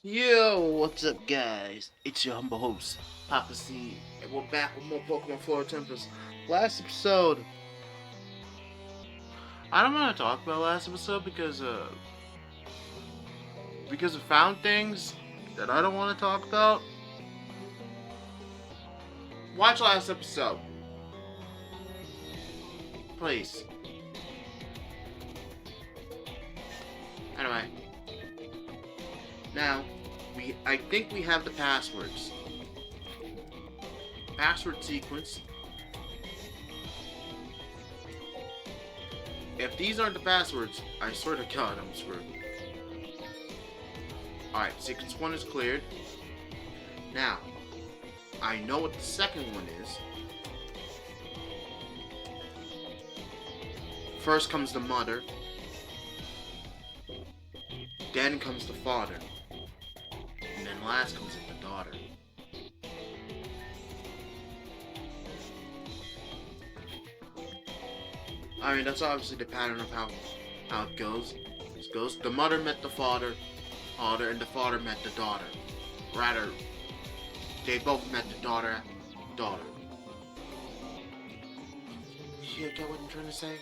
Yo, what's up, guys? It's your humble host, Papa C, and we're back with more Pokemon Floral Tempus. Last episode, I don't want to talk about last episode because I found things that I don't want to talk about. Watch last episode, please. Anyway, now I think we have the passwords. Password sequence. If these aren't the passwords, I swear to God, I'm screwed. Alright, sequence 1 is cleared. Now, I know what the second one is. First comes the mother. Then comes the father. And then last comes the daughter. I mean, that's obviously the pattern of how it goes. The mother met the father, and the father met the daughter. Rather, they both met the daughter. You get what I'm trying to say?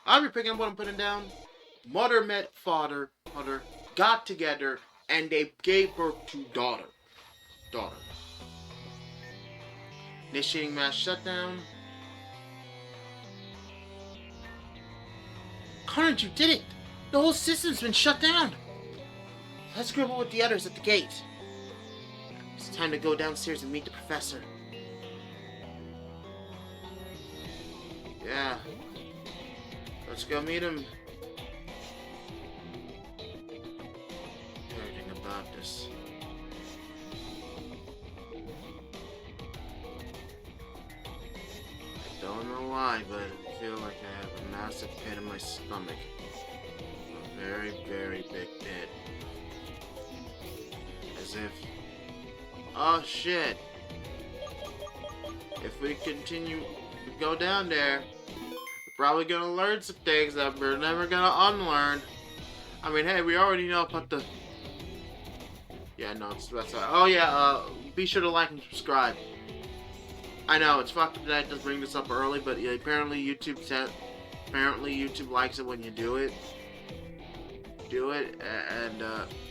I'll be picking up what I'm putting down. Mother met father, got together, and they gave birth to daughter. Initiating mass shutdown. Conrad, you did it! The whole system's been shut down! Let's grapple with the others at the gate. It's time to go downstairs and meet the professor. Yeah. Let's go meet him. Everything about this. I don't know why, but I feel like I have a massive pit in my stomach. A very, very big pit. As if... Oh shit! If we continue to go down there, we're probably gonna learn some things that we're never gonna unlearn. I mean, hey, we already know about the... Yeah, no, that's right. Oh yeah, be sure to like and subscribe. I know, it's fucked up that I just bring this up early, but yeah, apparently YouTube likes it when you do it. And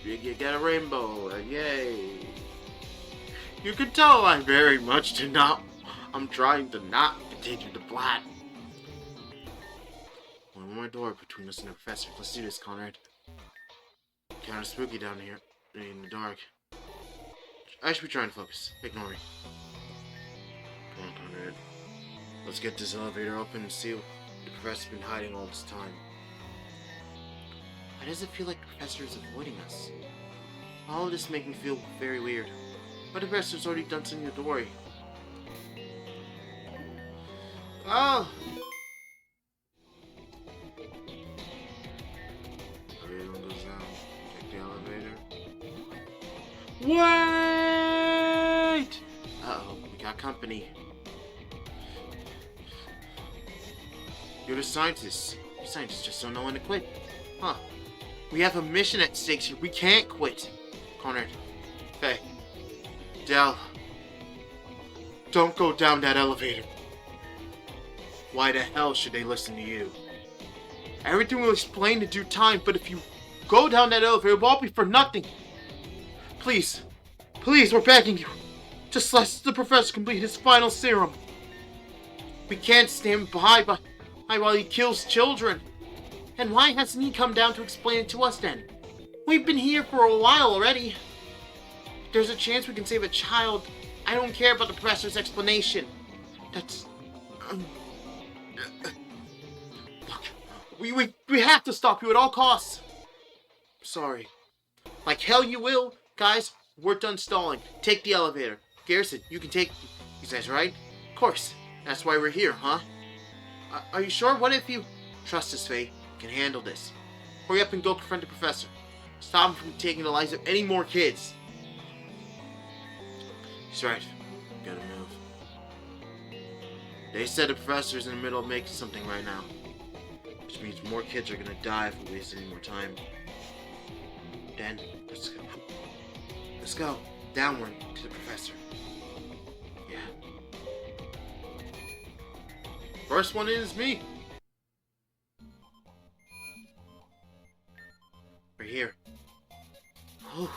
you get a rainbow, yay. You can tell I'm trying to not continue the plot. One more door between us and the professor. Let's do this, Conrad. Kinda spooky down here in the dark. I should be trying to focus. Ignore me. Come on, Conrad. Let's get this elevator open and see what the professor's been hiding all this time. Why does it feel like the professor is avoiding us? All of this makes me feel very weird. But the professor's already done something to worry. Oh! Everyone goes down. Take the elevator. Wait! Uh-oh, we got company. You're the scientists. You scientists just don't know when to quit. Huh. We have a mission at stake here. We can't quit. Conrad. Hey. Del. Don't go down that elevator. Why the hell should they listen to you? Everything will explain in due time, but if you go down that elevator, it won't be for nothing. Please. Please, we're begging you. Just let the professor complete his final serum. We can't stand by while he kills children. And why hasn't he come down to explain it to us then? We've been here for a while already. If there's a chance we can save a child, I don't care about the professor's explanation. That's... Look, we have to stop you at all costs. Sorry. Like hell you will. Guys, we're done stalling. Take the elevator. Garrison, you can take these guys, right? Of course. That's why we're here, huh? Are you sure? What if you... Trust us, Faye. Can handle this. Hurry up and go confront the professor. Stop him from taking the lives of any more kids. He's right. Gotta move. They said the professor's in the middle of making something right now. Which means more kids are gonna die if we waste any more time. Dan, let's go. Let's go. Downward to the professor. Yeah. First one is me. We're here. Oh,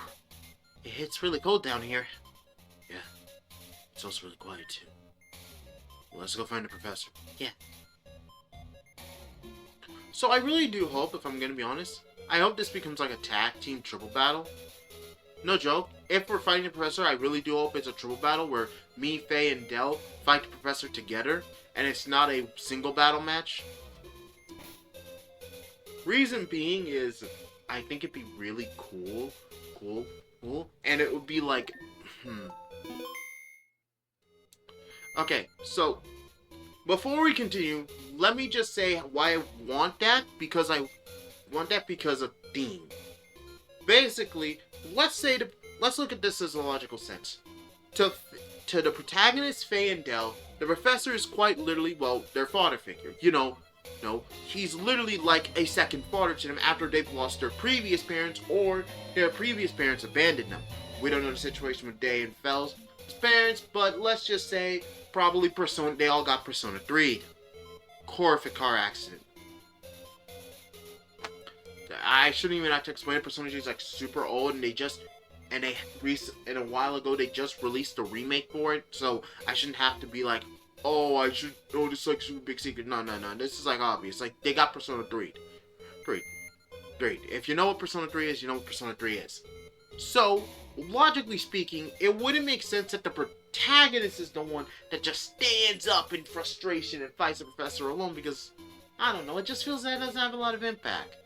it hits really cold down here. Yeah. It's also really quiet too. Well, let's go find the professor. Yeah. So I really do hope, if I'm gonna be honest, I hope this becomes like a tag team triple battle. No joke. If we're fighting the professor, I really do hope it's a triple battle where me, Faye, and Del fight the professor together, and it's not a single battle match. Reason being is, I think it'd be really cool, and it would be like, Okay, so before we continue, let me just say why I want that, because I want that because of theme. Basically, let's look at this as a logical sense. To the protagonists, Faye and Del, the professor is quite literally, well, their father figure. You know, no, he's literally like a second father to them after they've lost their previous parents or their previous parents abandoned them. We don't know the situation with Day and Fell's parents, but let's just say probably they all got Persona 3. Horrific car accident. I shouldn't even have to explain it. Persona 3 is like super old, and and a while ago they just released a remake for it, so I shouldn't have to be like, oh, this is like super big secret. No. This is like obvious. Like, they got Persona 3. 3. If you know what Persona 3 is, you know what Persona 3 is. So, logically speaking, it wouldn't make sense that the protagonist is the one that just stands up in frustration and fights the professor alone, because, I don't know, it just feels that it doesn't have a lot of impact.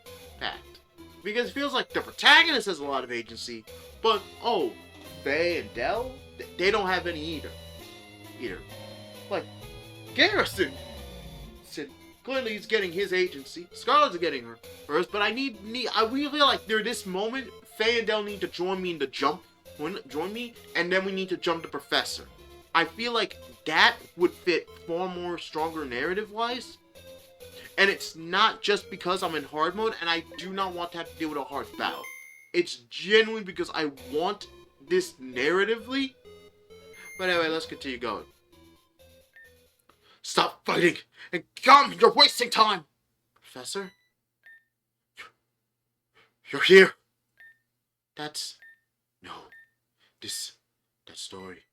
Because it feels like the protagonist has a lot of agency, but, oh, Faye and Del, they don't have any either. Like, Garrison, clearly he's getting his agency. Scarlett's getting hers, but I really feel like this moment, Faye and Del need to join me, and then we need to jump the professor. I feel like that would fit far more stronger narrative-wise. And it's not just because I'm in hard mode and I do not want to have to deal with a hard battle. It's genuinely because I want this narratively. But anyway, let's continue going. Stop fighting and come! You're wasting time! Professor? You're here! No. That story.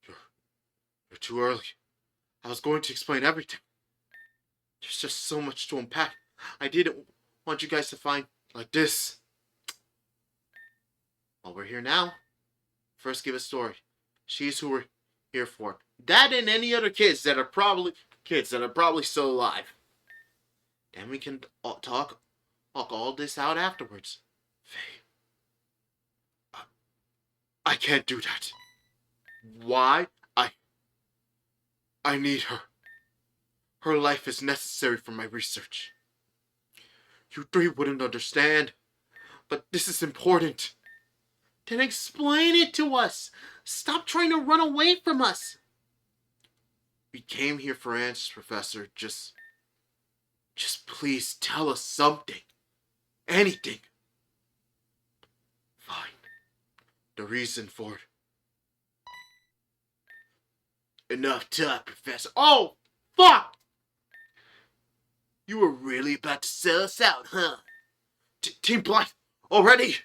You're too early. I was going to explain everything. There's just so much to unpack. I didn't want you guys to find like this. Well, we're here now. First, give a story. She's who we're here for. That and any other kids that are probably still alive. Then we can talk all this out afterwards. Faye, I can't do that. Why? I need her. Her life is necessary for my research. You three wouldn't understand, but this is important. Then explain it to us. Stop trying to run away from us. We came here for answers, Professor. Just please tell us something. Anything. Fine. The reason for it. Enough talk, Professor. Oh, fuck! You were really about to sell us out, huh? Team Blight, already?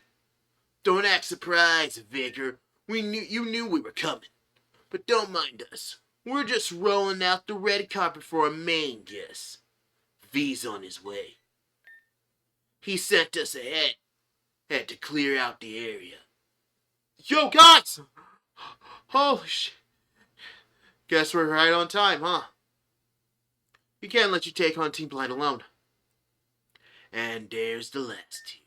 Don't act surprised, Vicar. You knew we were coming. But don't mind us. We're just rolling out the red carpet for our main guest. V's on his way. He sent us ahead. Had to clear out the area. Yo, guys! Holy shit. Guess we're right on time, huh? We can't let you take on Team Blight alone. And there's the last team.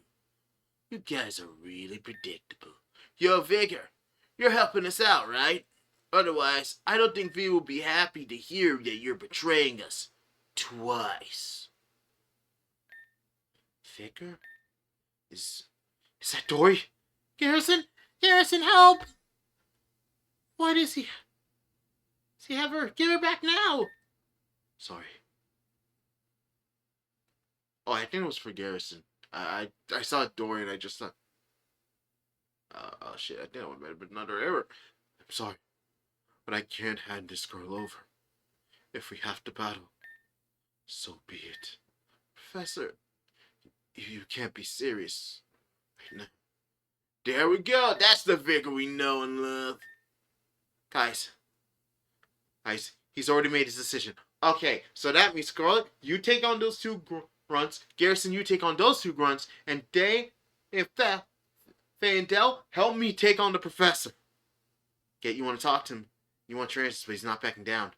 You guys are really predictable. Yo, Vigor, you're helping us out, right? Otherwise, I don't think V will be happy to hear that you're betraying us. Twice. Vigor? Is that Dory? Garrison? Garrison, help! Why does he have her? Give her back now! Sorry. Oh, I think it was for Garrison. I saw Dory and I just thought... Oh shit, I think I would have been another error. I'm sorry, but I can't hand this girl over. If we have to battle, so be it. Professor, you can't be serious right now. There we go. That's the Vigor we know and love. Guys, he's already made his decision. Okay, so that means Scarlet, you take on those two grunts. Garrison, you take on those two grunts. And Day and Fandel, help me take on the professor. Okay, you want to talk to him. You want your answers, but he's not backing down.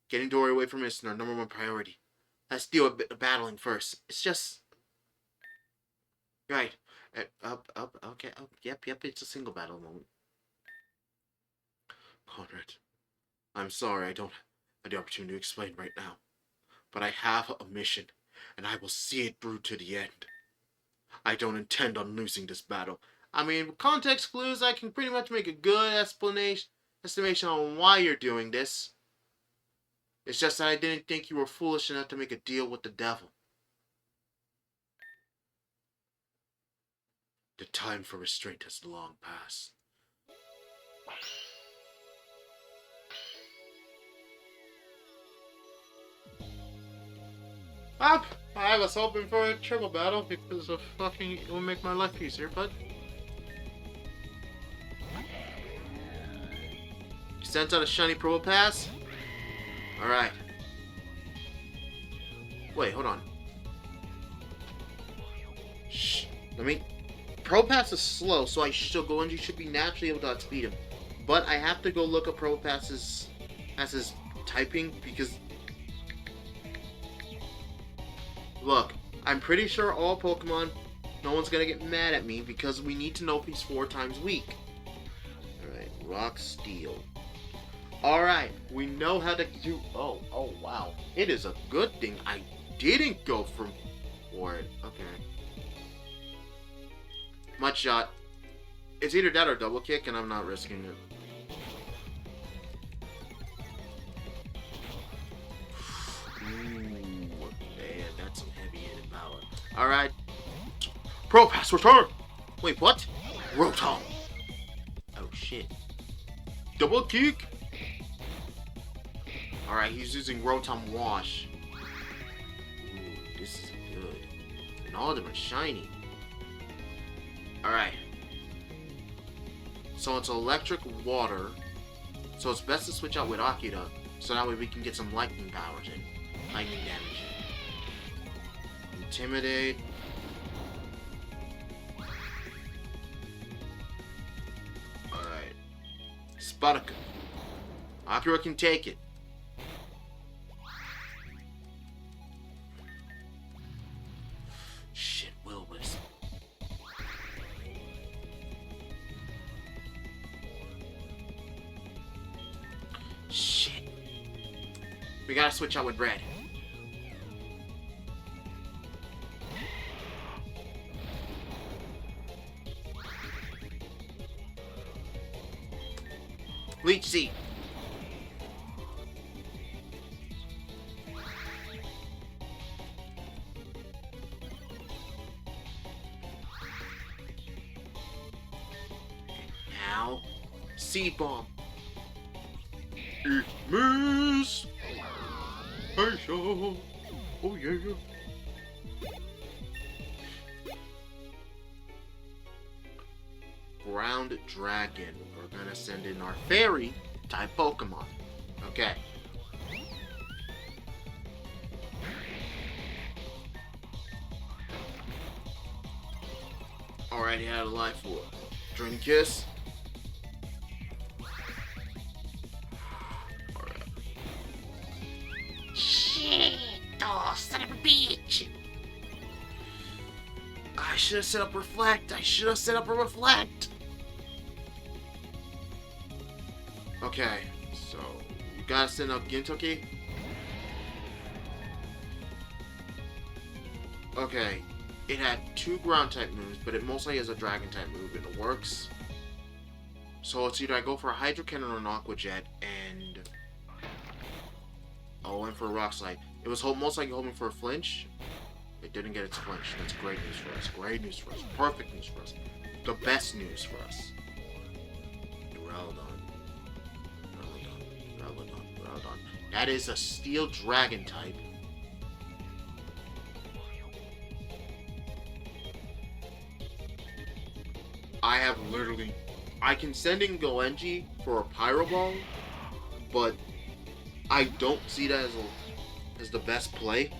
Getting Dory away from us is our number one priority. Let's deal with battling first. It's just... Right. Okay. Yep, it's a single battle moment. Conrad, I'm sorry I don't have the opportunity to explain right now. But I have a mission, and I will see it through to the end. I don't intend on losing this battle. I mean, with context clues, I can pretty much make a good estimation on why you're doing this. It's just that I didn't think you were foolish enough to make a deal with the devil. The time for restraint has long passed. I was hoping for a triple battle because of fucking it will make my life easier, but he sends out a shiny Probo Pass. Alright. Wait, hold on. Shh. Probo Pass is slow, so Goenji should be naturally able to outspeed him. But I have to go look up Probo Pass's as his typing because look, I'm pretty sure all Pokemon, no one's gonna get mad at me because we need to know if he's 4 times weak. Alright, Rock Steel. Alright, we know how to do... Oh, wow. It is a good thing I didn't go for it. Okay. Mud Shot. It's either that or Double Kick, and I'm not risking it. That's some heavy-handed power. Alright. Pro Pass return! Wait, what? Rotom! Oh, shit. Double Kick! Alright, he's using Rotom Wash. Ooh, this is good. And all of them are shiny. Alright. So it's electric water. So it's best to switch out with Akira. So that way we can get some lightning powers in. Lightning damage. Intimidate. Alright. Sputica. Akira can take it. Shit, Will-Wisp. Shit. We gotta switch out with Red. Leech Seed. Now, Seed Bomb. It miss. I shall. Oh yeah. Ground Dragon. We're gonna send in our fairy type Pokemon. Okay. Alright, he had a Life Orb. Drain Kiss. Alright. Shit! Oh, son of a bitch! I should have set up Reflect. I should have set up a Reflect. Okay, so we gotta send up Gintoki. Okay, it had 2 ground type moves, but it mostly has a dragon type move, and it works. So it's either I go for a Hydro Cannon or an Aqua Jet, and I went for a Rock Slide. It was most likely hoping for a flinch, It didn't get its flinch. That's great news for us. Great news for us. Perfect news for us. The best news for us. Duraludon. Duraludon. That is a Steel Dragon type. I can send in Goenji for a Pyro Ball, but I don't see that as the best play.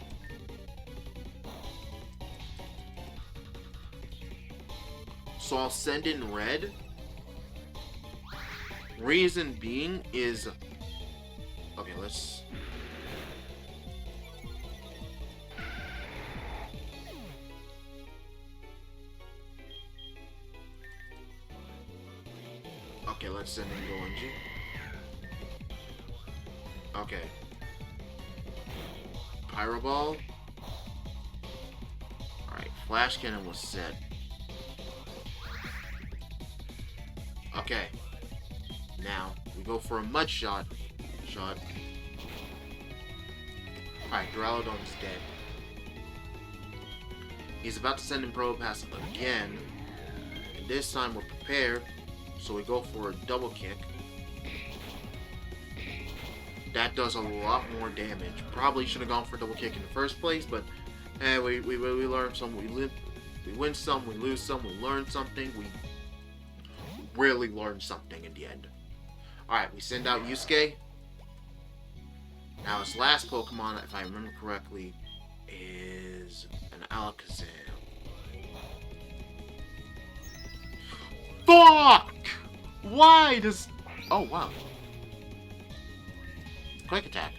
So I'll send in Red. Reason being is... Okay, let's... Okay, let's send in Goenji. Okay. Pyro Ball. Alright, Flash Cannon was set. Okay. Now, we go for a Mud Shot. Alright, Duraludon's dead. He's about to send in Probopass again. And this time we're prepared. So we go for a double kick. That does a lot more damage. Probably should have gone for a double kick in the first place, but we learn some, we win some, we lose some, we learn something, we really learn something in the end. Alright, we send out Yusuke. Now his last Pokemon, if I remember correctly, is an Alakazam. Fuck! Why does... Oh, wow. Quick attack.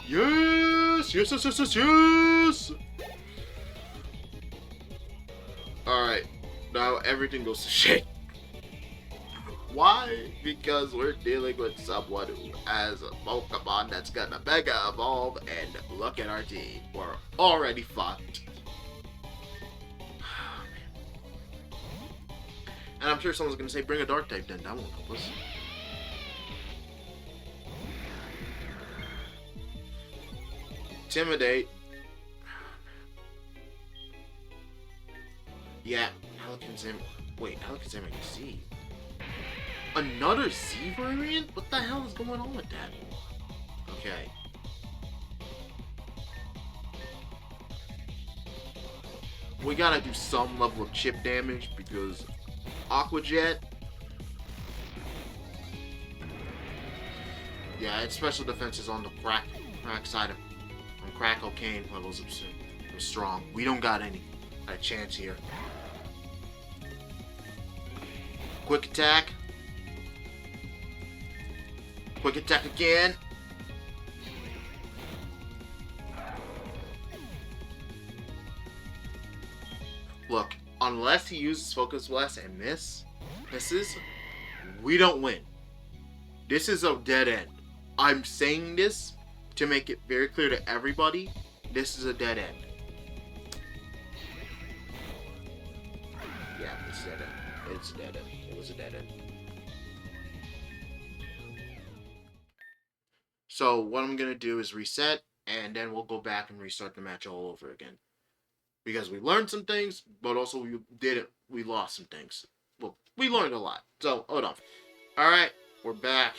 Yes! Yes, yes, yes, yes, yes! Alright. Now everything goes to shit. Why? Because we're dealing with someone who has a Pokemon that's gonna Mega Evolve, and look at our team. We're already fucked. And I'm sure someone's gonna say, bring a Dark type then. That won't help us. Intimidate. Yeah, Alakazam. Wait, Alakazam I can see. Another Z variant? What the hell is going on with that? Okay. We gotta do some level of chip damage because Aqua Jet. Yeah, its special defense is on the crack side of crack cocaine levels of strong. We don't got a chance here. Quick attack. Quick attack again. Look, unless he uses Focus Blast and misses, we don't win. This is a dead end. I'm saying this to make it very clear to everybody. This is a dead end. Yeah, it's a dead end. It's a dead end. It was a dead end. So what I'm gonna do is reset, and then we'll go back and restart the match all over again. Because we learned some things, but also we lost some things. Well, we learned a lot. So, hold on. Alright, we're back.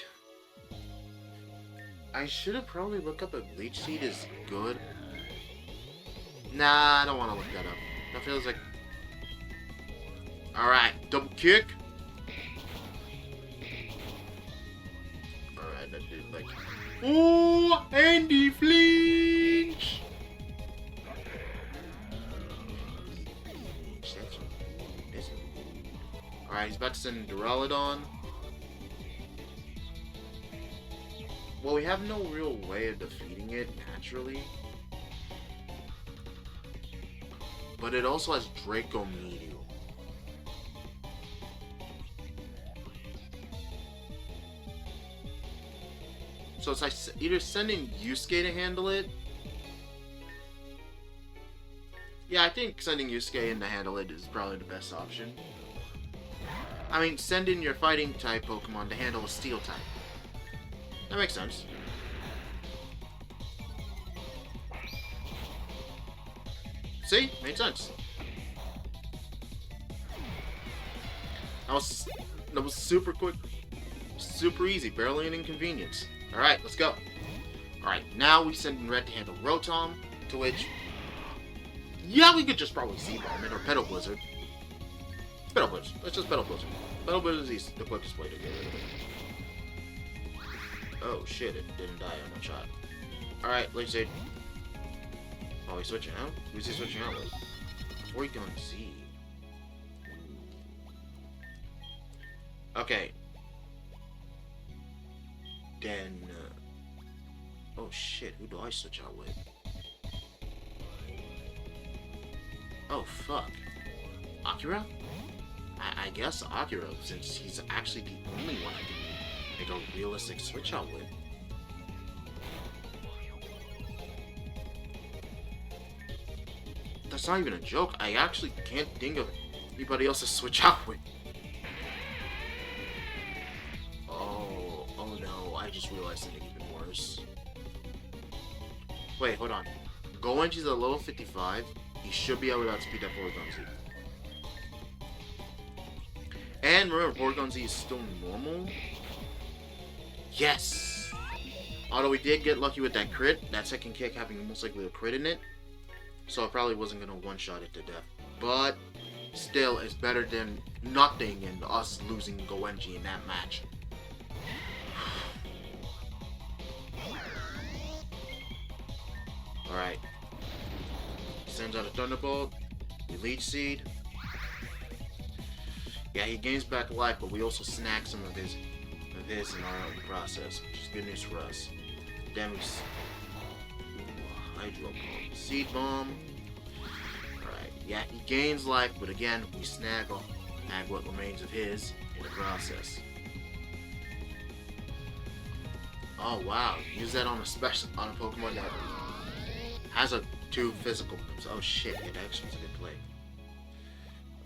I should have probably looked up if Leech Seed is good. Nah, I don't want to look that up. That feels like... Alright, double kick. Alright, that did like... Ooh, Andy flinch! Alright, he's about to send Duraludon. Well, we have no real way of defeating it naturally. But it also has Draco Meteor. So it's like either sending Yusuke to handle it. Yeah, I think sending Yusuke in to handle it is probably the best option. I mean, send in your fighting type Pokemon to handle a steel type. That makes sense. See? Made sense. That was super quick. Super easy. Barely an inconvenience. Alright, let's go. Alright, now we send Red to handle Rotom, to which... Yeah, we could just probably Z-Bomb it, or Petal Blizzard. Petal Blizzard. Let's just Petal Blizzard. Petal Blizzard is the quickest way to get rid of it. Oh shit, it didn't die in one shot. Alright, let's say... Oh, he's switching out? Who's he switching out with? Porygon Z. Okay. Then... oh shit, who do I switch out with? Oh fuck. Akira? I guess Akira, since he's actually the only one I can make a realistic switch out with. That's not even a joke. I actually can't think of anybody else to switch out with. Oh no, I just realized something even worse. Wait, hold on. Goenji's at level 55. He should be able to outspeed that Porygon Z. And remember, Porygon Z is still normal. Yes! Although we did get lucky with that crit, that second kick having most likely a crit in it. So it probably wasn't going to one-shot it to death. But still, it's better than nothing and us losing Goenji in that match. Alright. Sends out a Thunderbolt. We Leech Seed. Yeah, he gains back life, but we also snag some of his in our own process, which is good news for us. Then we... Hydro Bomb. Seed Bomb. Alright, yeah, he gains life, but again, we snag what remains of his in the process. Oh wow, use that on a Pokemon that has a 2 physical moves. Oh shit, yeah, that actually was a good play.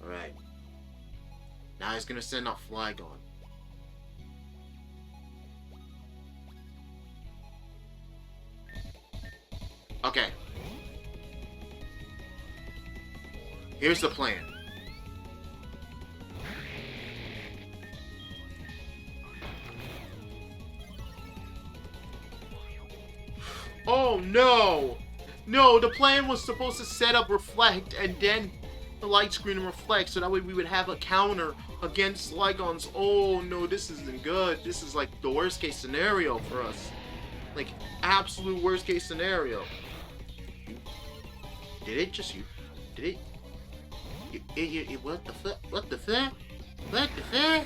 Alright. Now he's gonna send out Flygon. Okay. Here's the plan. Oh no! No, the plan was supposed to set up Reflect and then the light screen and Reflect, so that way we would have a counter against Lygon's. Oh no, this isn't good. This is like the worst case scenario for us. Like, absolute worst case scenario. Did it just you? Did it? What the fuck? What the fuck? What the fuck?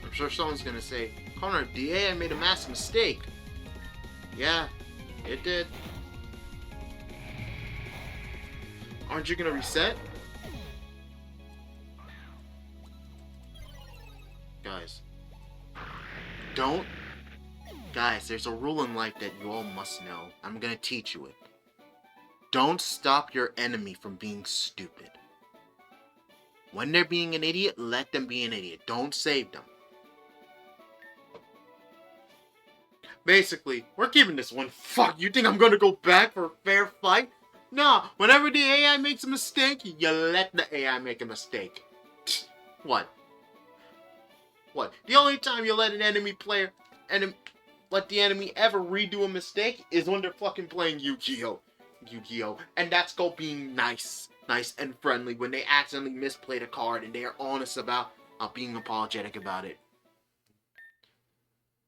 I'm sure someone's gonna say, Conrad, the AI made a massive mistake. Yeah, it did. Aren't you gonna reset? Guys. Don't. Guys, there's a rule in life that you all must know. I'm gonna teach you it. Don't stop your enemy from being stupid. When they're being an idiot, let them be an idiot. Don't save them. Basically, we're keeping this one. Fuck, you think I'm gonna go back for a fair fight? No, whenever the AI makes a mistake, you let the AI make a mistake. What? What? The only time you let an enemy player let the enemy ever redo a mistake is when they're fucking playing Yu-Gi-Oh! And that's called being nice and friendly when they accidentally misplayed a card and they are honest about being apologetic about it.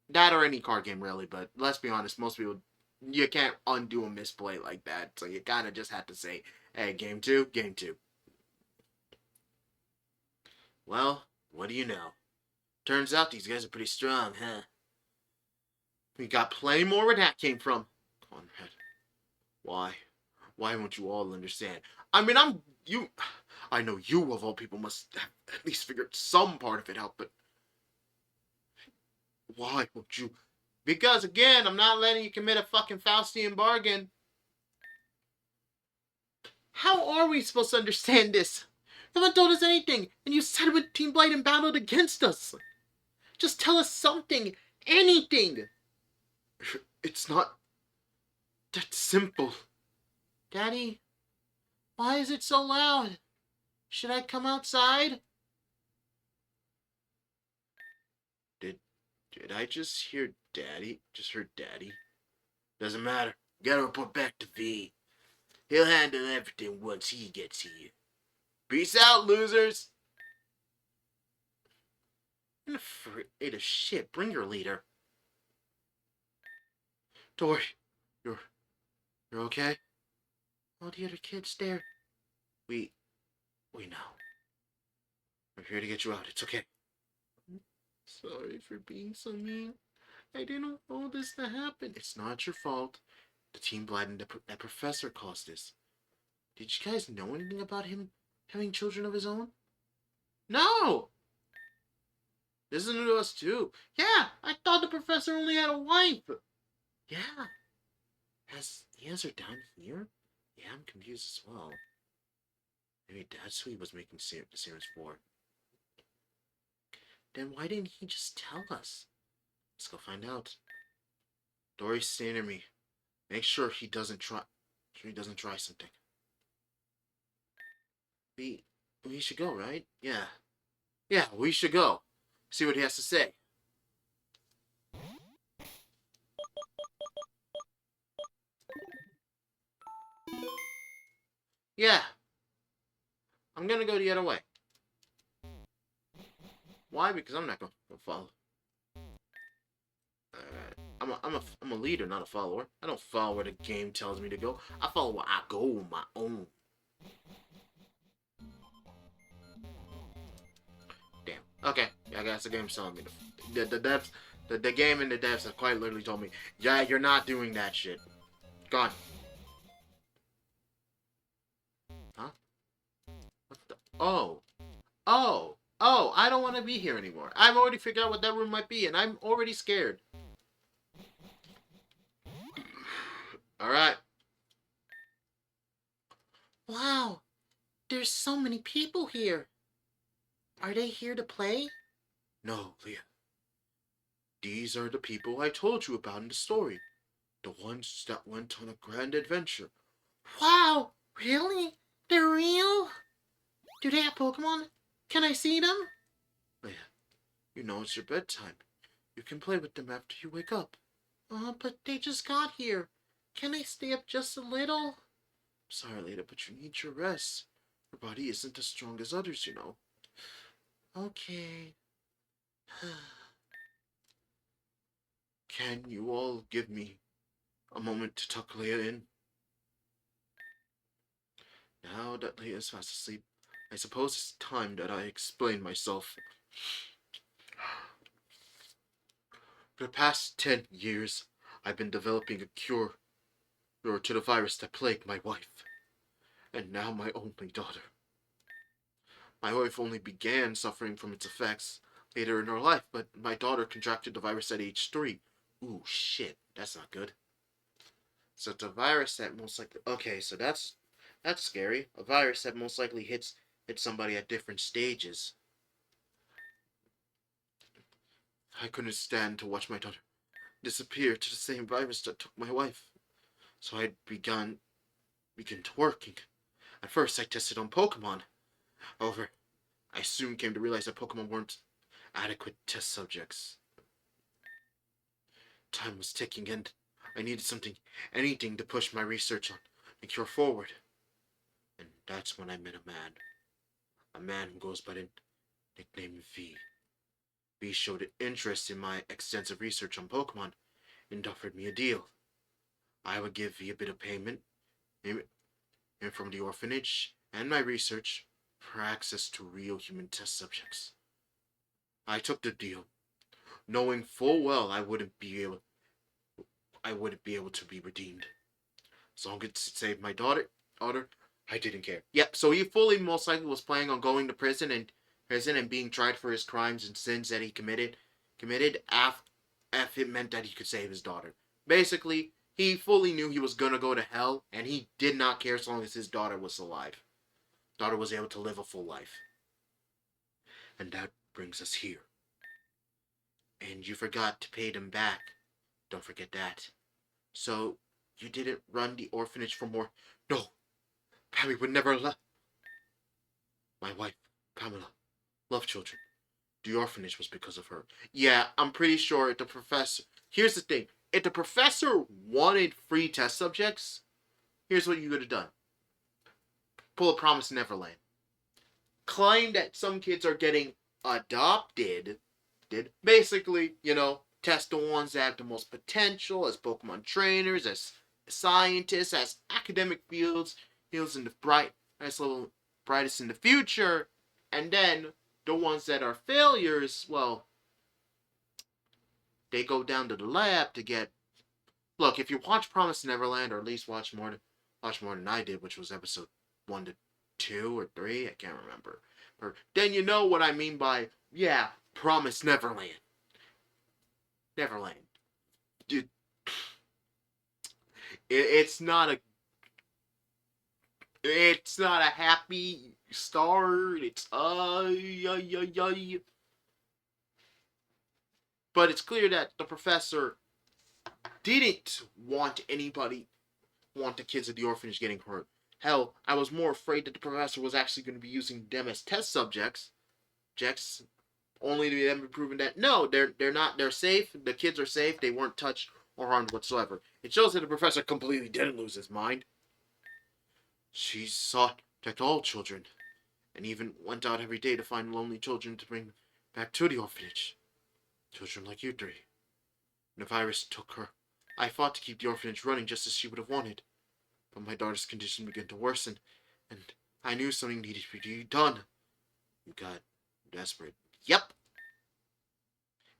That or any card game, really, but let's be honest, most people, you can't undo a misplay like that, so you kind of just have to say, hey, game 2, game 2. Well, what do you know? Turns out these guys are pretty strong, huh? We got plenty more where that came from. Conrad, why? Why won't you all understand? I mean, you. I know you, of all people, must have at least figured some part of it out, but why won't you? Because, again, I'm not letting you commit a fucking Faustian bargain. How are we supposed to understand this? You haven't told us anything, and you sided with Team Blight and battled against us. Just tell us something. Anything. It's not that simple. Daddy, why is it so loud? Should I come outside? Did I just hear Daddy? Just heard Daddy? Doesn't matter. Gotta report back to V. He'll handle everything once he gets here. Peace out, losers! I'm afraid of shit. Bring your leader. Dory, you're okay? All the other kids there. We know. We're here to get you out. It's okay. Sorry for being so mean. I didn't want this to happen. It's not your fault. The team blind and that professor caused this. Did you guys know anything about him having children of his own? No! This is new to us too. Yeah, I thought the professor only had a wife. Yeah. He has her down here? Yeah, I'm confused as well. Maybe that's who he was making serums for. Then why didn't he just tell us? Let's go find out. Dory, stay near me. Make sure he doesn't try something. We should go, right? Yeah. Yeah, we should go. See what he has to say. Yeah. I'm gonna go the other way. Why? Because I'm not gonna follow. I'm a leader, not a follower. I don't follow where the game tells me to go. I follow where I go on my own. Damn. Okay. Yeah, I guess the game's telling me. The devs, the game and the devs have quite literally told me, yeah, you're not doing that shit. Gone. Huh? What the? Oh. Oh. Oh, I don't want to be here anymore. I've already figured out what that room might be, and I'm already scared. Alright. Wow. There's so many people here. Are they here to play? No, Leah. These are the people I told you about in the story. The ones that went on a grand adventure. Wow! Really? They're real? Do they have Pokemon? Can I see them? Leah, you know it's your bedtime. You can play with them after you wake up. But they just got here. Can I stay up just a little? Sorry, Leah, but you need your rest. Your body isn't as strong as others, you know. Okay. Can you all give me a moment to tuck Leah in? Now that Leah is fast asleep, I suppose it's time that I explain myself. For the past 10 years, I've been developing a cure to the virus that plagued my wife, and now my only daughter. My wife only began suffering from its effects later in her life, but my daughter contracted the virus at age 3. Ooh, shit, that's not good. So it's a virus that most likely... Okay, so that's scary. A virus that most likely hits somebody at different stages. I couldn't stand to watch my daughter disappear to the same virus that took my wife. So I began to working. At first, I tested on Pokemon. However, I soon came to realize that Pokemon weren't adequate test subjects. Time was ticking and I needed anything to push my research on and cure forward. And that's when I met a man. A man who goes by the nickname V. V showed interest in my extensive research on Pokemon and offered me a deal. I would give V a bit of payment and from the orphanage and my research her access to real human test subjects. I took the deal, knowing full well I wouldn't be able to be redeemed. As long as it saved my daughter, I didn't care. Yep, so he fully most likely was planning on going to prison and being tried for his crimes and sins that he committed if it meant that he could save his daughter. Basically, he fully knew he was gonna go to hell, and he did not care as long as his daughter was alive. Daughter was able to live a full life. And that brings us here. And you forgot to pay them back. Don't forget that. So, you didn't run the orphanage for more. No, Pammy would never let. My wife, Pamela, loved children. The orphanage was because of her. Yeah, I'm pretty sure if the professor. Here's the thing: if the professor wanted free test subjects, here's what you could have done: pull a Promise Neverland. Claim that some kids are getting adopted. Basically, test the ones that have the most potential as Pokemon trainers, as scientists, as academic fields in the brightest in the future, and then the ones that are failures, well, they go down to the lab to get. Look, if you watch Promise Neverland, or at least watch more than I did, which was episode 1 to 2 or 3, I can't remember. Then you know what I mean by Promise Neverland. Neverland. Dude, it's not a happy start. It's But it's clear that the professor didn't want the kids at the orphanage getting hurt. Hell, I was more afraid that the professor was actually going to be using them as test subjects. Only to them proving that no, they're not. They're safe. The kids are safe. They weren't touched or harmed whatsoever. It shows that the professor completely didn't lose his mind. She sought to protect all children, and even went out every day to find lonely children to bring back to the orphanage. Children like you three. When the virus took her, I fought to keep the orphanage running just as she would have wanted. But my daughter's condition began to worsen, and I knew something needed to be done. You got desperate. Yep.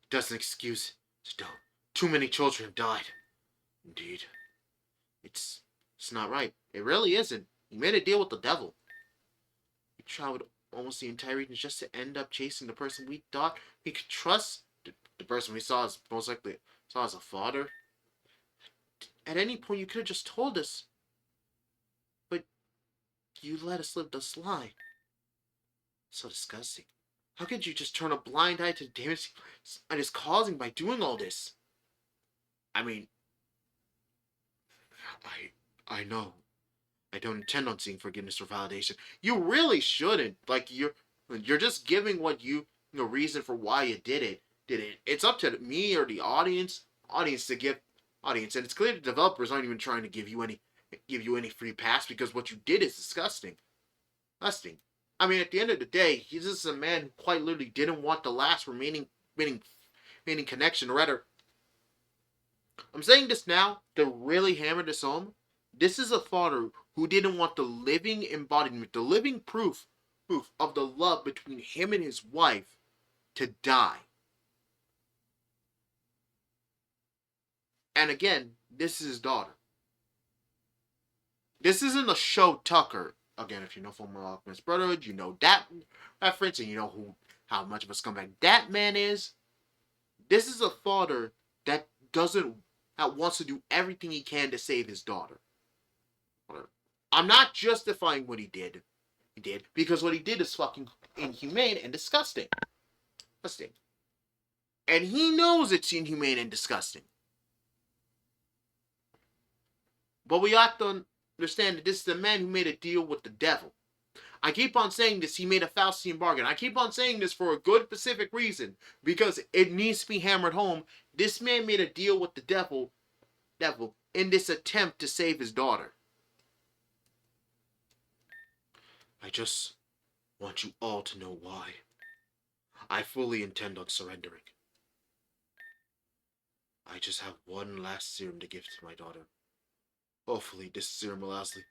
It doesn't excuse it, though. Too many children have died. Indeed. It's not right. It really isn't. You made a deal with the devil. We traveled almost the entire region just to end up chasing the person we thought we could trust. The person we saw as most likely saw as a father. At any point, you could have just told us. But you let us live this lie. So disgusting. How could you just turn a blind eye to the damage it is causing by doing all this? I mean, I know. I don't intend on seeking forgiveness or validation. You really shouldn't. Like, you're just giving what reason for why you did it. It's up to me or the audience to give audience, and it's clear the developers aren't even trying to give you any free pass, because what you did is disgusting. I mean, at the end of the day, he's just a man who quite literally didn't want the last remaining connection. Or rather, I'm saying this now to really hammer this home. This is a father who didn't want the living embodiment, the living proof of the love between him and his wife to die. And again, this is his daughter. This isn't a show Tucker. Again, if you know Fullmetal Alchemist Brotherhood, you know that reference, and you know how much of a scumbag that man is. This is a father that wants to do everything he can to save his daughter. I'm not justifying what he did. Because what he did is fucking inhumane and disgusting. And he knows it's inhumane and disgusting. But we have to understand that this is the man who made a deal with the devil. I keep on saying this, he made a Faustian bargain. I keep on saying this for a good specific reason, because it needs to be hammered home. This man made a deal with the devil in this attempt to save his daughter. I just want you all to know why. I fully intend on surrendering. I just have one last serum to give to my daughter. Hopefully this serum allows me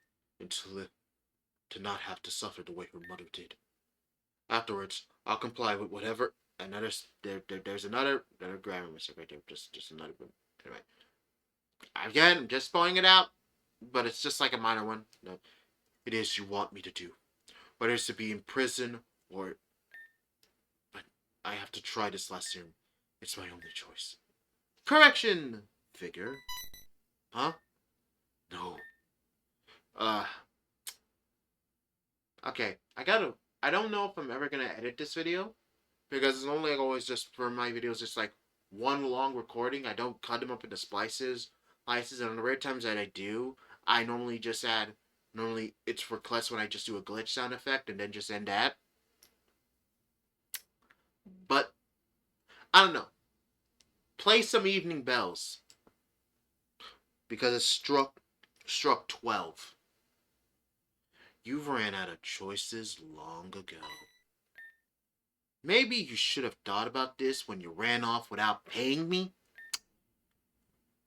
to not have to suffer the way her mother did. Afterwards, I'll comply with whatever. There's another grammar mistake right there. Just another one. Anyway, again, I'm just spelling it out, but it's just like a minor one. No, it is you want me to do. Whether it's to be in prison or, but I have to try this last serum. It's my only choice. Correction, figure. Huh? No. Uh. Okay. I don't know if I'm ever gonna edit this video because it's only like always just for my videos, just like one long recording. I don't cut them up into slices, and on the rare times that I do, I normally just add. Normally, it's for Kless when I just do a glitch sound effect and then just end that. But I don't know. Play some evening bells because it struck 12. You've ran out of choices long ago. Maybe you should have thought about this when you ran off without paying me.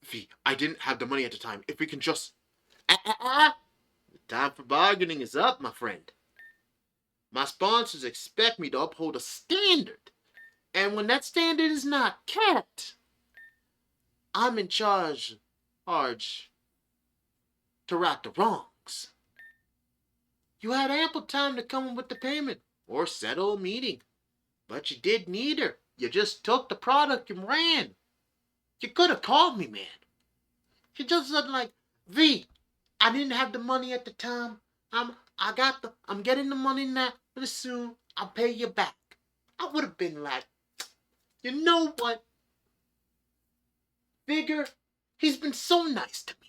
V, I didn't have the money at the time. If we can just... The time for bargaining is up, my friend. My sponsors expect me to uphold a standard. And when that standard is not kept, I'm in charge to right the wrongs. You had ample time to come up with the payment or settle a meeting. But you did neither. You just took the product and ran. You could have called me, man. You just said like, V, I didn't have the money at the time. I'm getting the money now, but soon I'll pay you back. I would have been like, you know what? Figure, he's been so nice to me.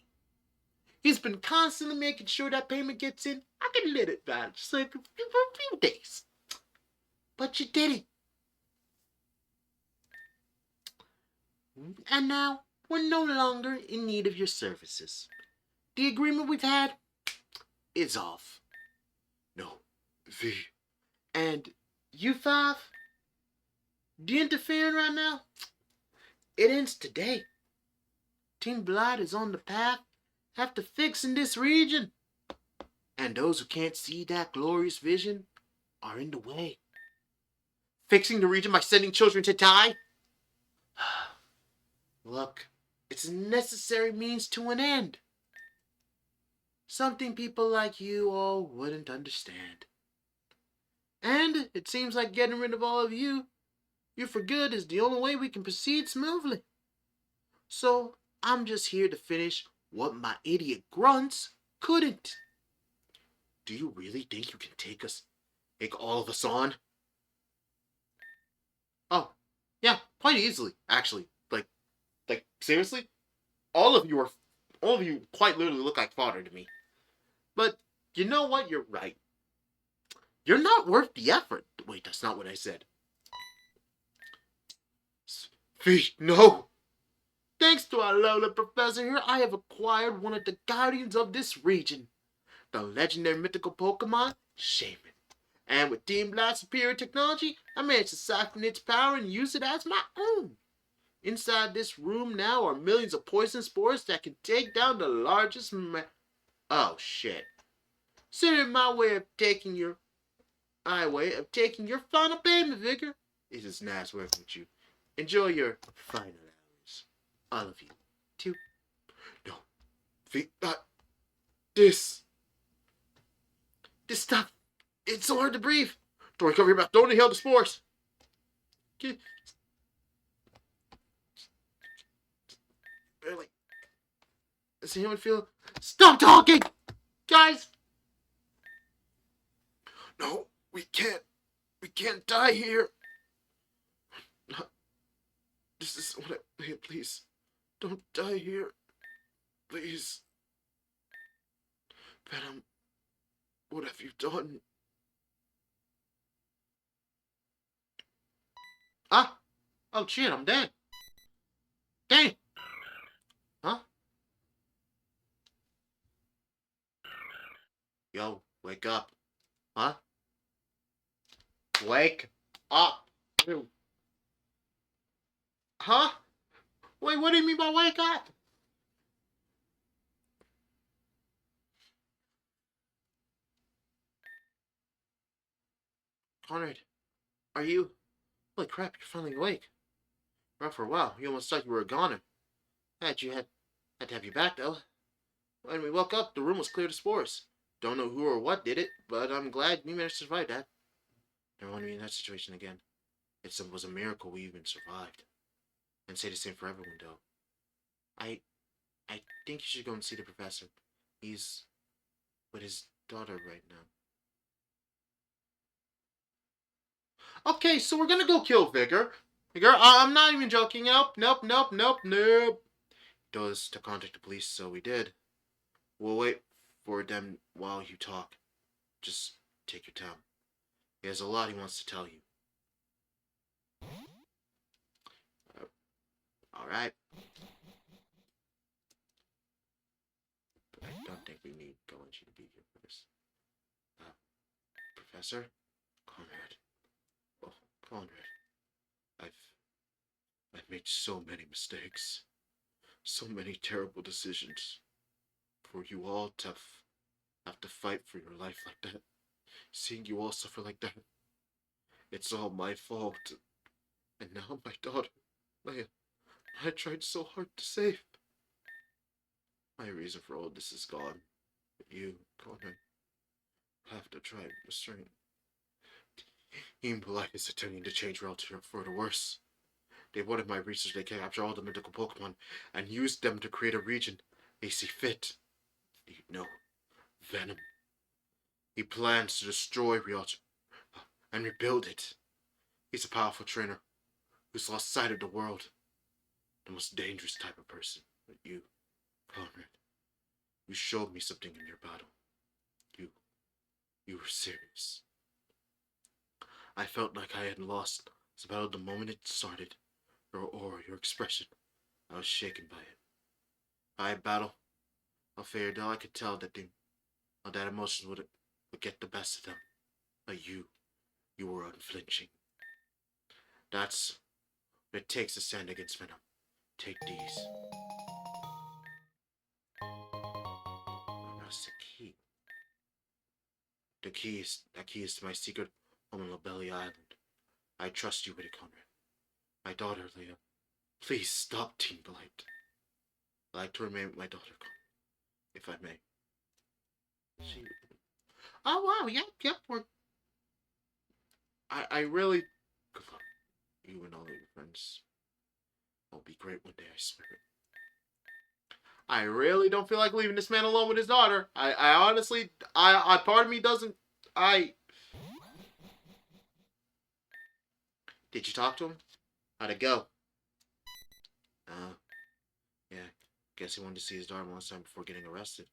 He's been constantly making sure that payment gets in. I can let it down just like for a few days. But you did it. And now, we're no longer in need of your services. The agreement we've had is off. No, V. And you five, the interfering right now, it ends today. Team Blight is on the path after fixing this region. And those who can't see that glorious vision are in the way. Fixing the region by sending children to die? Look, it's a necessary means to an end. Something people like you all wouldn't understand. And it seems like getting rid of all of you for good is the only way we can proceed smoothly. So I'm just here to finish what my idiot grunts couldn't. Do you really think you can take all of us on? Oh, yeah, quite easily, actually. Like seriously? All of you quite literally look like fodder to me. But you know what? You're right. You're not worth the effort. Wait, that's not what I said. No! Thanks to our lovely professor here, I have acquired one of the guardians of this region. The legendary mythical Pokemon, Shaman. And with Team Blight's superior technology, I managed to siphon its power and use it as my own. Inside this room now are millions of poison spores that can take down the largest Oh, shit. Consider my way of taking your final payment, Vigor. It is nice working with you. Enjoy your final hours. All of you. Two. No. This stuff. It's so hard to breathe. Don't cover your mouth. Don't inhale the spores. Barely. Does anyone feel... Stop talking! Guys! No, we can't. We can't die here. This is what I... Please. Don't die here. Please. Venom, what have you done? Ah! Oh shit, I'm dead. Dang! Huh? Yo, wake up. Huh? Wake up. Ew. Huh? Wait, what do you mean by wake up? Conrad, are you... Holy crap, you're finally awake. Well, for a while, you almost thought you were a goner. Had to have you back, though. When we woke up, the room was clear of spores. Don't know who or what did it, but I'm glad we managed to survive that. Never want to be in that situation again. It was a miracle we even survived. And say the same for everyone, though. I think you should go and see the professor. He's with his daughter right now. Okay, so we're gonna go kill Vigor. Vigor, I'm not even joking. Nope. Told us to contact the police, so we did. We'll wait for them while you talk. Just take your time. He has a lot he wants to tell you. Alright. But I don't think we need going to be here for this. Professor? Conrad. Oh, Conrad. I've made so many mistakes. So many terrible decisions. For you all to have to fight for your life like that. Seeing you all suffer like that. It's all my fault. And now my daughter, I tried so hard to save. My reason for all this is gone. But you, Conrad, have to try and restrain. Team Polite is attempting to change relative for the worse. They wanted my research to capture all the mythical Pokemon and use them to create a region they see fit. You know, Venom. He plans to destroy Rialto and rebuild it. He's a powerful trainer who's lost sight of the world. The most dangerous type of person. But you, Conrad, you showed me something in your battle. You were serious. I felt like I had lost the battle the moment it started. Your aura, your expression. I was shaken by it. I battle. I feared I could tell that that emotions would get the best of them. But you were unflinching. That's what it takes to stand against Venom. Take these. Oh, that's the key. That key is to my secret home on Lobelli Island. I trust you with it, Conrad. My daughter, Leah. Please stop, Team Blight. I'd like to remain with my daughter, Conrad, if I may. Oh wow, yep, I really... Good luck. You and all of your friends. I'll be great one day, I swear it. I really don't feel like leaving this man alone with his daughter. I honestly, part of me doesn't, Did you talk to him? How'd it go? Yeah, guess he wanted to see his daughter one time before getting arrested.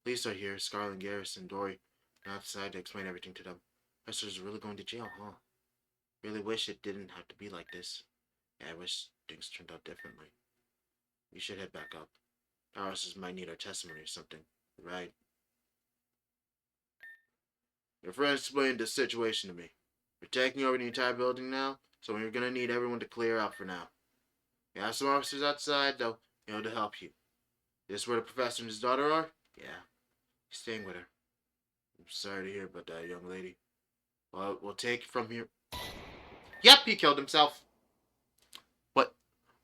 Police are here, Scarlet, Garrison, Dory, and outside to explain everything to them. Professor's really going to jail, huh? Really wish it didn't have to be like this. Yeah, I wish things turned out differently. We should head back up. Our officers might need our testimony or something, right? Your friend explained the situation to me. We're taking over the entire building now, so we're gonna need everyone to clear out for now. We have some officers outside, though, to help you. This where the professor and his daughter are? Yeah. He's staying with her. I'm sorry to hear about that, young lady. Well, we'll take it from here. Yep, he killed himself. What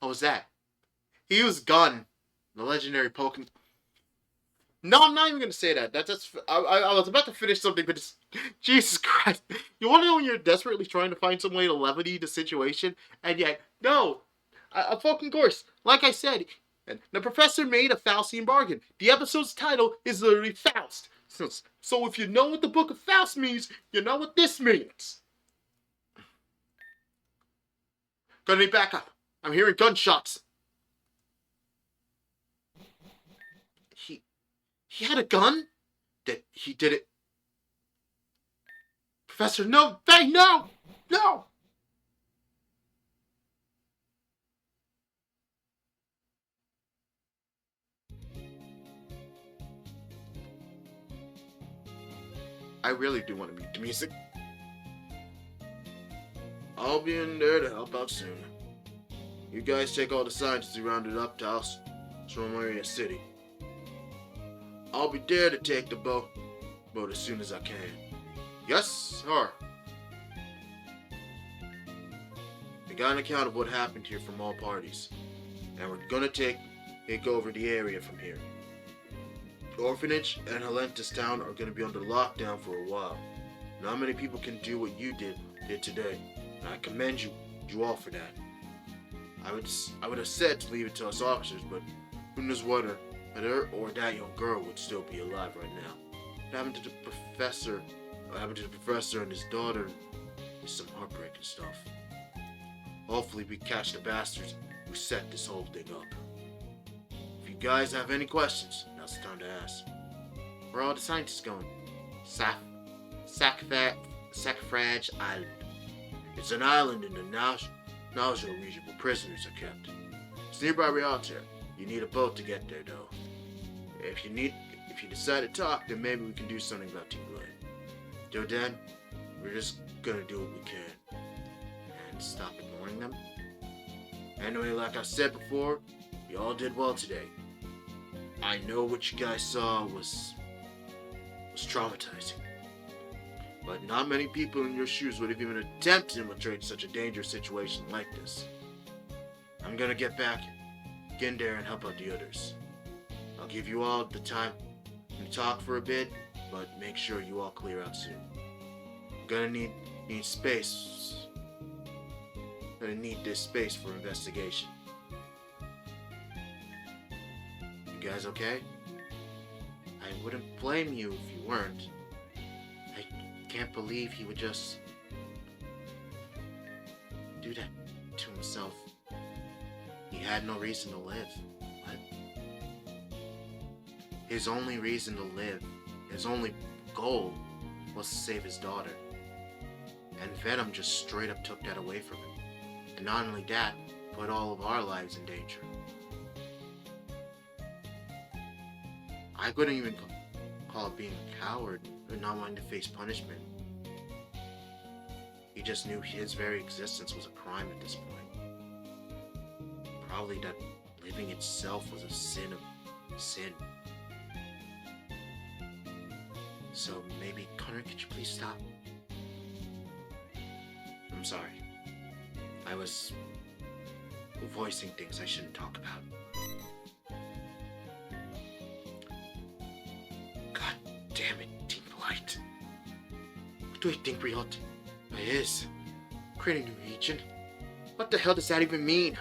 was that? He used Gun, the legendary Pokemon. No, I'm not even gonna say that. I was about to finish something, but it's, Jesus Christ. You want to know when you're desperately trying to find some way to levity the situation, and yet, no. A fucking course. Like I said, the professor made a Faustian bargain. The episode's title is literally Faust. So if you know what the Book of Faust means, you know what this means. Gonna need backup. I'm hearing gunshots. He had a gun? He did it. Professor, no! Hey, no! No! I really do want to mute the music. I'll be in there to help out soon. You guys take all the scientists you rounded up to us, Stromaria City. I'll be there to take the boat as soon as I can. Yes, sir. got an account of what happened here from all parties. And we're gonna take over the area from here. The orphanage and Helentis town are gonna be under lockdown for a while. Not many people can do what you did today. And I commend you all for that. I would have said to leave it to us officers, but who knows whether her or that young girl would still be alive right now. What happened to the professor and his daughter is some heartbreaking stuff. Hopefully we catch the bastards who set this whole thing up. If you guys have any questions, now's the time to ask. Where are all the scientists going? Sacrifrage Island. It's an island in the Nausea region where prisoners are kept. It's nearby Rialto. You need a boat to get there, though. If you decide to talk, then maybe we can do something about Team Blood. Till then, we're just gonna do what we can. And stop ignoring them. Anyway, like I said before, you all did well today. I know what you guys saw was traumatizing. But not many people in your shoes would have even attempted to infiltrate such a dangerous situation like this. I'm gonna get in there and help out the others. I'll give you all the time to talk for a bit, but make sure you all clear out soon. I'm gonna need space. I'm gonna need this space for investigation. You guys okay? I wouldn't blame you if you weren't. I can't believe he would just do that to himself. He had no reason to live. What? His only reason to live, his only goal, was to save his daughter. And Venom just straight up took that away from him. And not only that, put all of our lives in danger. I wouldn't even call it being a coward or not wanting to face punishment. He just knew his very existence was a crime at this point. Probably that living itself was a sin. So maybe, Conrad, could you please stop? I'm sorry. I was voicing things I shouldn't talk about. God damn it, Team Blight. What do you think Rialto is? Creating a new region? What the hell does that even mean?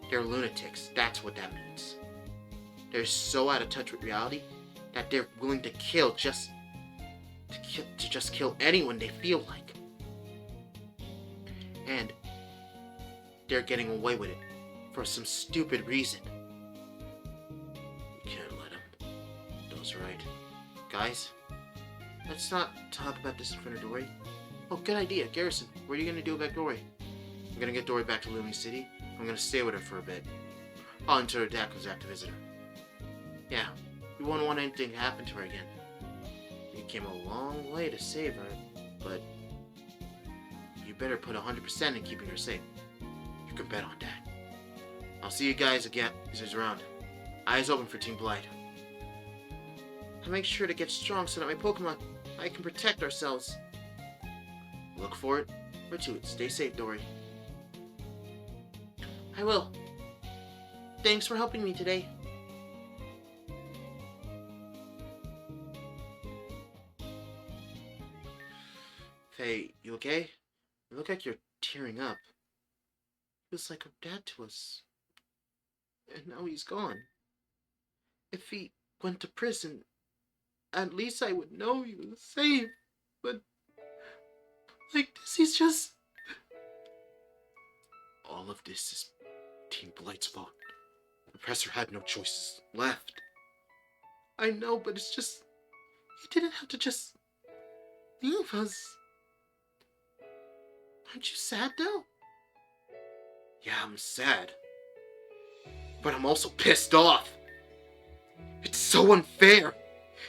They're lunatics, that's what that means. They're so out of touch with reality that they're willing to kill to just kill anyone they feel like. And they're getting away with it for some stupid reason. We can't let them. Those right. Guys, let's not talk about this in front of Dory. Oh, good idea. Garrison, what are you going to do about Dory? I'm going to get Dory back to Looming City. I'm going to stay with her for a bit. Until her dad comes back to visit her. Yeah, we won't want anything to happen to her again. You came a long way to save her, but you better put 100% in keeping her safe. You can bet on that. I'll see you guys again as he's around. Eyes open for Team Blight. I'll make sure to get strong so that my Pokemon I can protect ourselves. Look for it, or to it. Stay safe, Dory. I will. Thanks for helping me today. Faye, you okay? You look like you're tearing up. He was like a dad to us. And now he's gone. If he went to prison, at least I would know he was safe. But like this, he's just... All of this is Team Blight's fault. The Professor had no choices left. I know, but it's just... He didn't have to just leave us. Aren't you sad, though? Yeah, I'm sad. But I'm also pissed off. It's so unfair.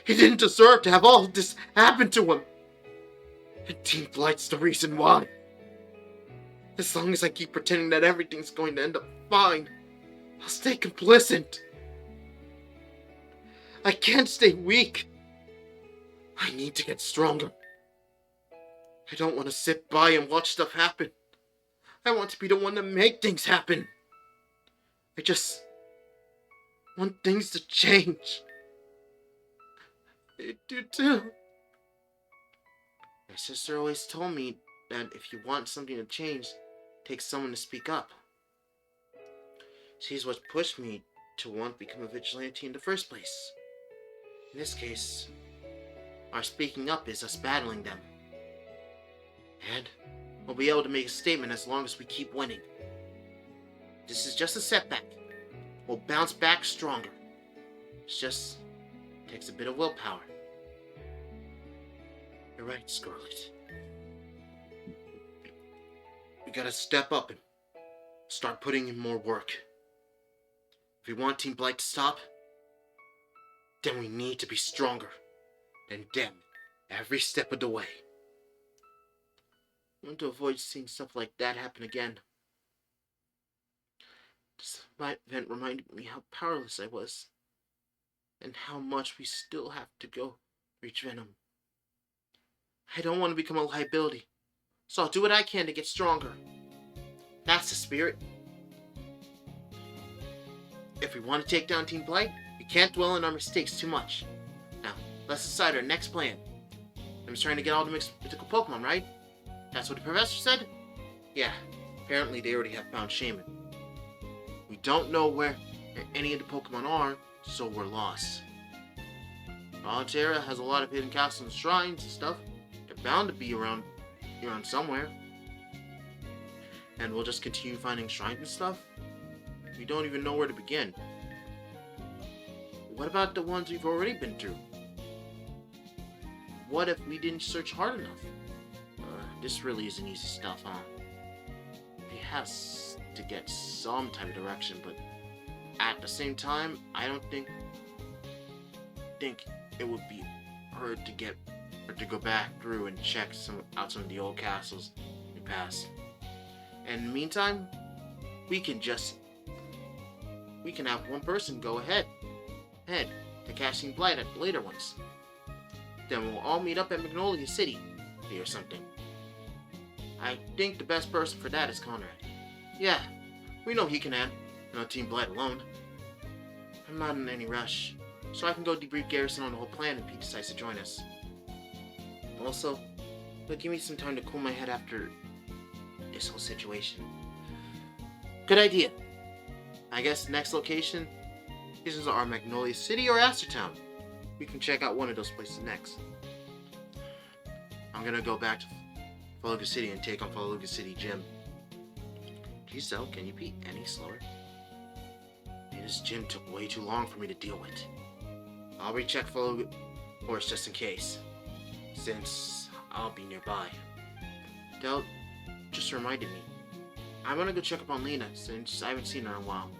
He didn't deserve to have all of this happen to him. And Team Blight's the reason why. As long as I keep pretending that everything's going to end up fine, I'll stay complicit. I can't stay weak. I need to get stronger. I don't want to sit by and watch stuff happen. I want to be the one to make things happen. I just want things to change. I do too. My sister always told me that if you want something to change, it takes someone to speak up. She's what pushed me to want to become a vigilante in the first place. In this case, our speaking up is us battling them. And we'll be able to make a statement as long as we keep winning. This is just a setback. We'll bounce back stronger. It takes a bit of willpower. You're right, Scarlet. We gotta step up and start putting in more work. If we want Team Blight to stop, then we need to be stronger than them every step of the way. I want to avoid seeing stuff like that happen again. This event reminded me how powerless I was, and how much we still have to go reach Venom. I don't want to become a liability, so I'll do what I can to get stronger. That's the spirit. If we want to take down Team Blight, we can't dwell on our mistakes too much. Now, let's decide our next plan. I'm just trying to get all the mythical Pokemon, right? That's what the professor said? Yeah, apparently they already have found Shaman. We don't know where any of the Pokemon are, so we're lost. Vallon has a lot of hidden castles and shrines and stuff. They're bound to be around somewhere. And we'll just continue finding shrines and stuff? We don't even know where to begin. What about the ones we've already been through? What if we didn't search hard enough? This really isn't easy stuff, huh? He has to get some type of direction, but at the same time, I don't think it would be hard to go back through and check out some of the old castles we passed. And in the meantime, we can have one person go ahead to catch Team Blight at the later ones. Then we'll all meet up at Magnolia City or something. I think the best person for that is Conrad. Yeah, we know he can handle Team Blight alone. I'm not in any rush, so I can go debrief Garrison on the whole plan if he decides to join us. Also, it'll give me some time to cool my head after this whole situation. Good idea. I guess next location is our Magnolia City or Astertown. We can check out one of those places next. I'm gonna go back to Faluga City and take on Faluga City Gym. Geez, though, can you be any slower? This gym took way too long for me to deal with. I'll recheck Faluga Forest just in case, since I'll be nearby. Del just reminded me. I'm gonna go check up on Lena, since I haven't seen her in a while.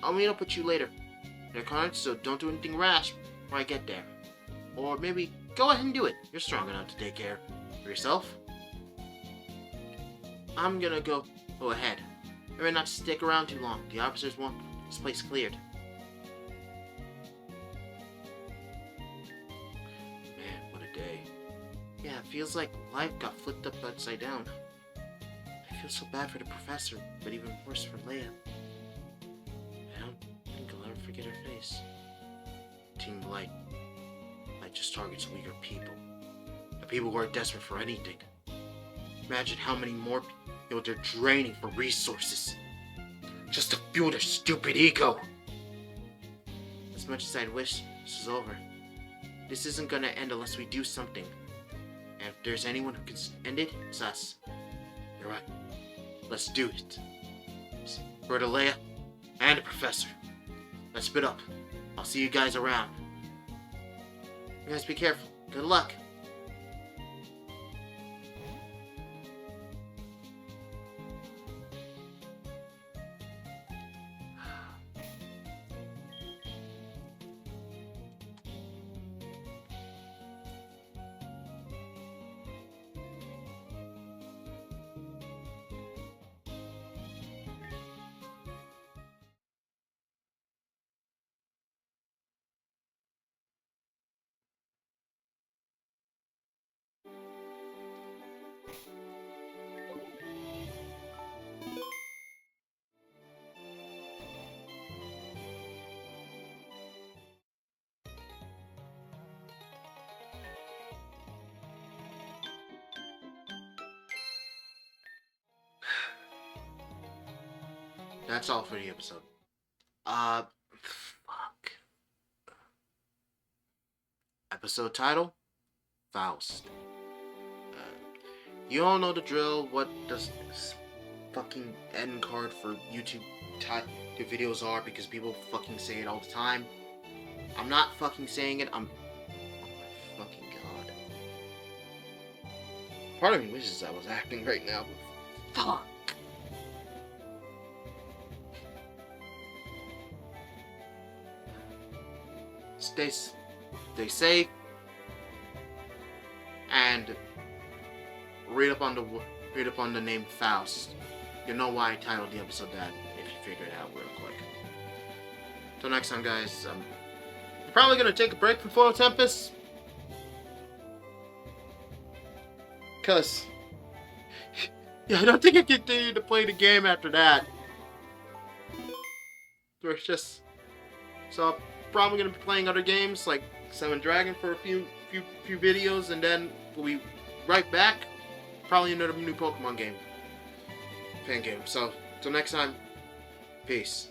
I'll meet up with you later. Conrad, so don't do anything rash when I get there. Or maybe go ahead and do it. You're strong enough to take care of yourself. I'm gonna go ahead. Remember not to stick around too long. The officers want this place cleared. Man, what a day. Yeah, it feels like life got flipped upside down. I feel so bad for the professor, but even worse for Leia. I don't think I'll ever forget her face. Team Blight just targets weaker people. The people who are desperate for anything. Imagine how many more people they're draining for resources. Just to fuel their stupid ego. As much as I'd wish this was over, this isn't gonna end unless we do something. And if there's anyone who can end it, it's us. You're right. Let's do it. For the Leia and the professor. Let's split up. I'll see you guys around. You guys be careful. Good luck. that's all for the episode. Fuck. Episode title: Faust. You all know the drill. What does this fucking end card for YouTube videos are, because people fucking say it all the time. I'm not fucking saying it. Oh my fucking god. Part of me wishes I was acting right now, but fuck. Stay safe, and read up on the name Faust. You know why I titled the episode that, if you figure it out real quick. Till next time, guys. I'm probably gonna take a break from Floral Tempus, cause yeah, I don't think I can continue to play the game after that. There's just so I'm probably gonna be playing other games like Seven Dragon for a few videos, and then we'll be right back. Probably another new Pokemon game. Fan game. So till next time, peace.